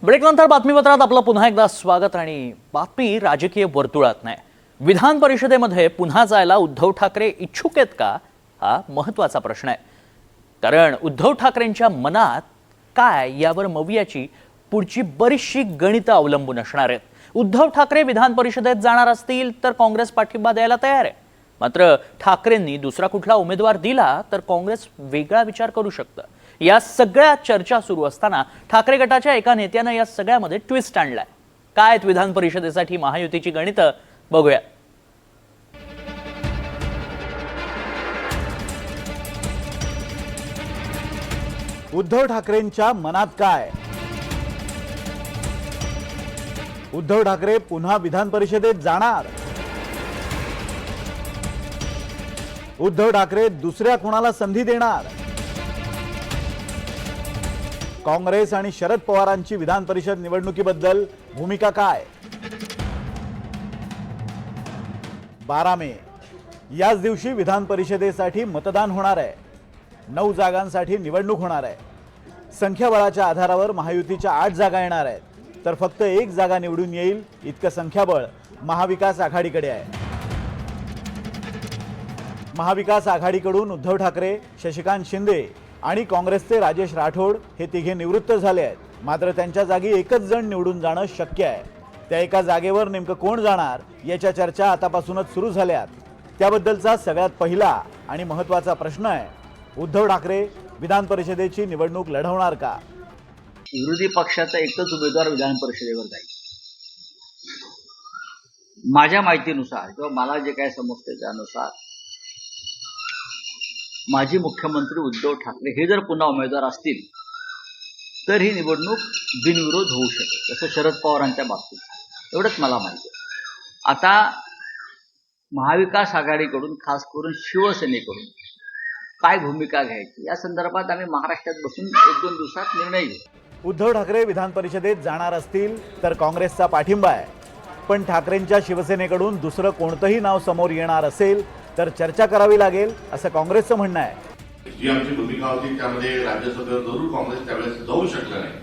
ब्रेकनंतर बातमीपत्रात आपलं पुन्हा एकदा स्वागत आणि बातमी राजकीय वर्तुळात नाही. विधान परिषदेमध्ये पुन्हा जायला उद्धव ठाकरे इच्छुक आहेत का हा महत्त्वाचा प्रश्न आहे. कारण उद्धव ठाकरेंच्या मनात काय यावर मवियाची पुढची बरीचशी गणितं अवलंबून असणार आहेत. उद्धव ठाकरे विधान परिषदेत जाणार असतील तर काँग्रेस पाठिंबा द्यायला तयार आहे. मात्र ठाकरेंनी दुसरा कुठला उमेदवार दिला तर काँग्रेस वेगळा विचार करू शकतं. या सगळ्या चर्चा सुरू असताना ठाकरे गटाच्या एका नेत्यानं या सगळ्यामध्ये ट्विस्ट आणलाय. काय आहेत विधान परिषदेसाठी महायुतीची गणितं बघूया. उद्धव ठाकरेंच्या मनात काय? उद्धव ठाकरे पुन्हा विधान परिषदेत जाणार? उद्धव ठाकरे दुसऱ्या कोणाला संधी देणार? काँग्रेस आणि शरद पवारांची विधान परिषद निवडणुकीबद्दल भूमिका काय? 12 मे याच दिवशी विधान परिषदेसाठी मतदान होणार आहे. 9 जागांसाठी निवडणूक होणार आहे. संख्याबळाच्या आधारावर महायुतीच्या 8 जागा येणार आहेत, तर फक्त 1 जागा निवडून येईल इतकं संख्याबळ महाविकास आघाडीकडे आहे. महाविकास आघाडीकडून उद्धव ठाकरे, शशिकांत शिंदे आणि काँग्रेसचे राजेश राठोड हे तिघे निवृत्त झाले आहेत. मात्र त्यांच्या जागी एकच जण निवडून जाणं शक्य आहे. त्या एका जागेवर नेमकं कोण जाणार याच्या चर्चा आतापासूनच सुरू झाल्यात. त्याबद्दलचा सगळ्यात पहिला आणि महत्त्वाचा प्रश्न आहे, उद्धव ठाकरे विधान परिषदेची निवडणूक लढवणार का? विरोधी पक्षाचा एकच उमेदवार विधान परिषदेवर जाईल. माझ्या माहितीनुसार किंवा मला जे काय समजते त्यानुसार माजी मुख्यमंत्री उद्धव ठाकरे हे जर पुन्हा उमेदवार असतील तर ही निवडणूक बिनविरोध होऊ शकेल, जसं शरद पवारांच्या बाबतीत. एवढंच मला माहिती आहे. आता महाविकास आघाडीकडून, खास करून शिवसेनेकडून काय भूमिका घ्यायची या संदर्भात आम्ही महाराष्ट्रात बसून 1-2 दिवसात निर्णय घेऊ. उद्धव ठाकरे विधान परिषदेत जाणार असतील तर काँग्रेसचा पाठिंबा आहे. पण ठाकरेंच्या शिवसेनेकडून दुसरं कोणतंही नाव समोर येणार असेल तर चर्चा करावी लागेल असं काँग्रेसचं म्हणणं आहे. जी आमची भूमिका होती त्यामध्ये राज्यसभेवर जरूर काँग्रेस त्यावेळेस जाऊ शकलं नाही,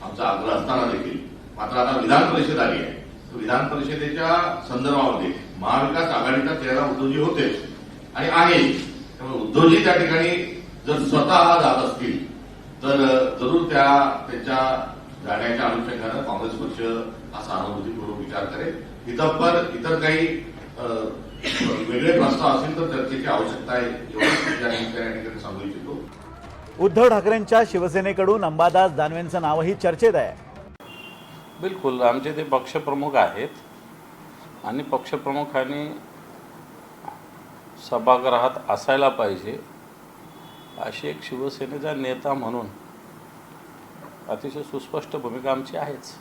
आमचा आग्रह असताना देखील. मात्र आता विधान परिषद आली आहे. विधान परिषदेच्या संदर्भामध्ये महाविकास आघाडीचा चेहरा उद्धवजी होते आणि आहे. त्यामुळे उद्धवजी त्या ठिकाणी जर स्वतः जात असतील तर जरूर त्यांच्या जाण्याच्या अनुषंगानं काँग्रेस पक्ष हा सहानुभूतीपूर्वक विचार करेल. इतर काही वेगळे प्रस्ताव असेल तर चर्चेची आवश्यकता आहे, एवढंच या ठिकाणी सांगू इच्छितो. उद्धव ठाकरेंच्या शिवसेनेकडून अंबादास दानवेंचं नावही चर्चेत आहे. बिलकुल, आमचे ते पक्षप्रमुख आहेत आणि पक्षप्रमुखांनी सभागृहात असायला पाहिजे अशी एक शिवसेनेचा नेता म्हणून अतिशय सुस्पष्ट भूमिका आमची आहेच.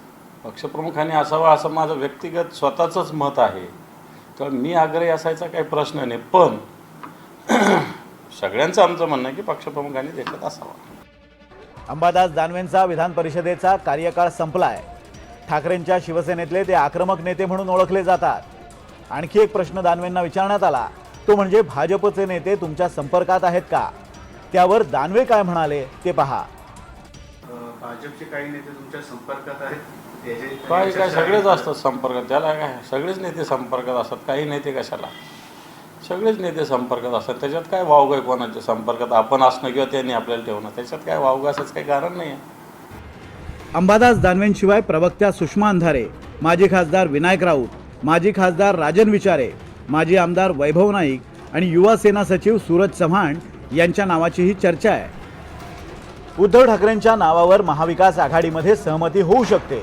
पक्षप्रमुखांनी असावा असं माझं व्यक्तिगत स्वतःचंच मत आहे. तर मी आग्रही असायचा काही प्रश्न नाही, पण सगळ्यांचं आमचं म्हणणं आहे की पक्षप्रमुखांनी देखत असावा. अंबादास दानवेंचा विधान परिषदेचा कार्यकाळ संपलाय. ठाकरेंच्या शिवसेनेतले ते आक्रमक नेते म्हणून ओळखले जातात. आणखी एक प्रश्न दानवेंना विचारण्यात आला, तो म्हणजे भाजपचे नेते तुमच्या संपर्कात आहेत का? त्यावर दानवे काय म्हणाले ते पहा. भाजपचे काही नेते तुमच्या संपर्कात आहेत? काय सगळेच असतात संपर्कात. त्याला काय सगळेच नेते संपर्कात असतात. काही नेते कशाला, सगळेच नेते संपर्कात असतात. त्याच्यात काय वावग आहे कोणाच्या संपर्कात आपण असणं किंवा त्यांनी आपल्याला ठेवणं, त्याच्यात काय वावग असंच काही कारण नाही आहे. अंबादास दानवेंशिवाय प्रवक्त्या सुषमा अंधारे, माजी खासदार विनायक राऊत, माजी खासदार राजन विचारे, माजी आमदार वैभव नाईक आणि युवा सेना सचिव सूरज चव्हाण यांच्या नावाचीही चर्चा आहे. उद्धव ठाकरेंच्या नावावर महाविकास आघाडीमध्ये सहमती होऊ शकते,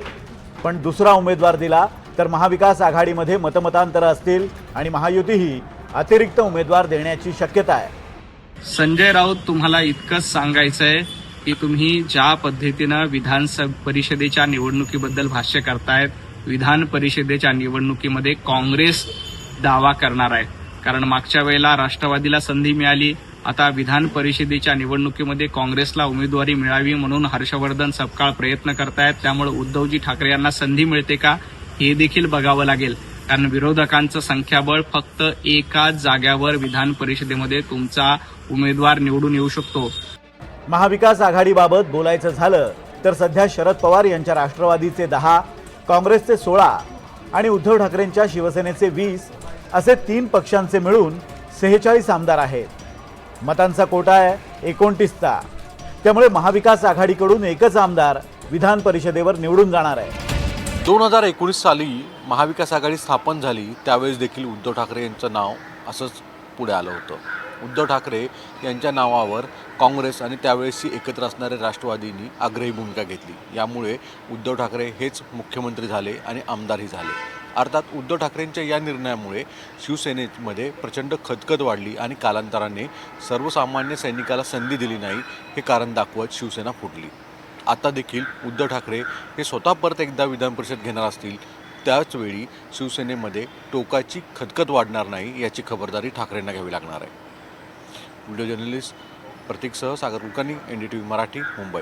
पण दुसरा उमेदवार दिला तर महाविकास आघाडीमध्ये मतमतांतरं असतील आणि महायुतीही अतिरिक्त उमेदवार देण्याची शक्यता आहे. संजय राऊत, तुम्हाला इतकंच सांगायचं आहे की तुम्ही ज्या पद्धतीनं विधान परिषदेच्या निवडणुकीबद्दल भाष्य करतायत, विधान परिषदेच्या निवडणुकीमध्ये काँग्रेस दावा करणार आहे. कारण मागच्या वेळेला राष्ट्रवादीला संधी मिळाली, आता विधान परिषदेच्या निवडणुकीमध्ये काँग्रेसला उमेदवारी मिळावी म्हणून हर्षवर्धन सपकाळ प्रयत्न करतायत. त्यामुळे उद्धवजी ठाकरे यांना संधी मिळते का हे देखील बघावं लागेल. कारण विरोधकांचं संख्याबळ फक्त एकाच जाग्यावर विधान परिषदेमध्ये तुमचा उमेदवार निवडून येऊ शकतो. महाविकास आघाडीबाबत बोलायचं झालं तर सध्या शरद पवार यांच्या राष्ट्रवादीचे 10, काँग्रेसचे 16 आणि उद्धव ठाकरेंच्या शिवसेनेचे 20 असे 3 पक्षांचे मिळून 46 आमदार आहेत। मतांचा कोटा आहे 29चा। त्यामुळे महाविकास आघाडीकडून एकच आमदार विधान परिषदेवर निवडून जाणार आहे। 2019 साली महाविकास आघाडी स्थापन झाली त्यावेळेस देखील उद्धव ठाकरे यांचं नाव असंच पुढे आलं होतं। उद्धव ठाकरे यांच्या नावावर काँग्रेस आणि त्यावेळेसची एकत्र असणाऱ्या राष्ट्रवादींनी आग्रही भूमिका घेतली। यामुळे उद्धव ठाकरे हेच मुख्यमंत्री झाले आणि आमदारही झाले। अर्थात उद्धव ठाकरेंच्या या निर्णयामुळे शिवसेनेमध्ये प्रचंड खदखद वाढली आणि कालांतराने सर्वसामान्य सैनिकाला संधी दिली नाही हे कारण दाखवत शिवसेना फुटली। आता देखील उद्धव ठाकरे हे स्वतः परत एकदा विधान परिषद घेणार असतील त्याचवेळी शिवसेनेमध्ये टोकाची खदखद वाढणार नाही याची खबरदारी ठाकरेंना घ्यावी लागणार आहे। व्हिडिओ जर्नलिस्ट प्रतीकसह सागर कुलकर्णी, NDTV मराठी, मुंबई।